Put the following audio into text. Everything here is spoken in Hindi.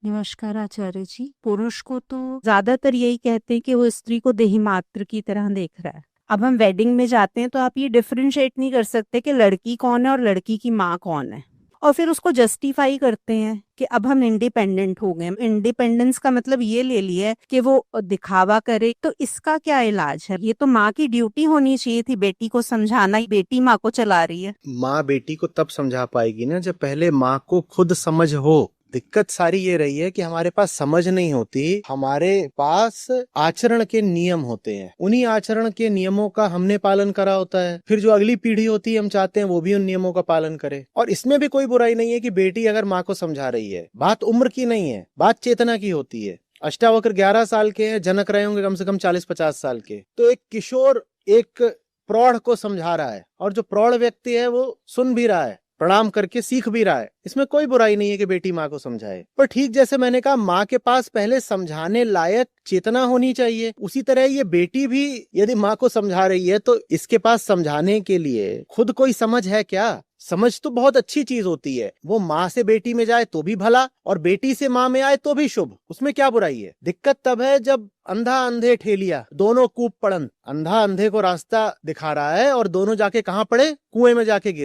नमस्कार आचार्य जी। पुरुष को तो ज्यादातर यही कहते हैं कि वो स्त्री को देहीमात्र की तरह देख रहा है। अब हम वेडिंग में जाते हैं तो आप ये डिफरेंशिएट नहीं कर सकते कि लड़की कौन है और लड़की की माँ कौन है, और फिर उसको जस्टिफाई करते हैं कि अब हम इंडिपेंडेंट हो गए। इंडिपेंडेंस का मतलब ये ले लिया है कि वो दिखावा करे, तो इसका क्या इलाज है? ये तो माँ की ड्यूटी होनी चाहिए थी बेटी को समझाना, बेटी माँ को चला रही है। माँ बेटी को तब समझा पाएगी ना जब पहले माँ को खुद समझ हो। दिक्कत सारी ये रही है कि हमारे पास समझ नहीं होती, हमारे पास आचरण के नियम होते हैं, उन्हीं आचरण के नियमों का हमने पालन करा होता है। फिर जो अगली पीढ़ी होती है हम चाहते हैं वो भी उन नियमों का पालन करे। और इसमें भी कोई बुराई नहीं है कि बेटी अगर माँ को समझा रही है। बात उम्र की नहीं है, बात चेतना की होती है। अष्टावक्र 11 साल के हैं, जनक रहे होंगे कम से कम 40-50 साल के। तो एक किशोर एक प्रौढ़ को समझा रहा है, और जो प्रौढ़ व्यक्ति है वो सुन भी रहा है, प्रणाम करके सीख भी रहा है। इसमें कोई बुराई नहीं है कि बेटी माँ को समझाए। पर ठीक जैसे मैंने कहा, माँ के पास पहले समझाने लायक चेतना होनी चाहिए, उसी तरह ये बेटी भी यदि माँ को समझा रही है तो इसके पास समझाने के लिए खुद कोई समझ है क्या? समझ तो बहुत अच्छी चीज होती है, वो माँ से बेटी में जाए तो भी भला, और बेटी से माँ में आए तो भी शुभ। उसमें क्या बुराई है? दिक्कत तब है जब अंधा अंधे ठेलिया दोनों कूप पड़न। अंधा अंधे को रास्ता दिखा रहा है और दोनों जाके कहाँ पड़े? कुएं में जाके गिरे।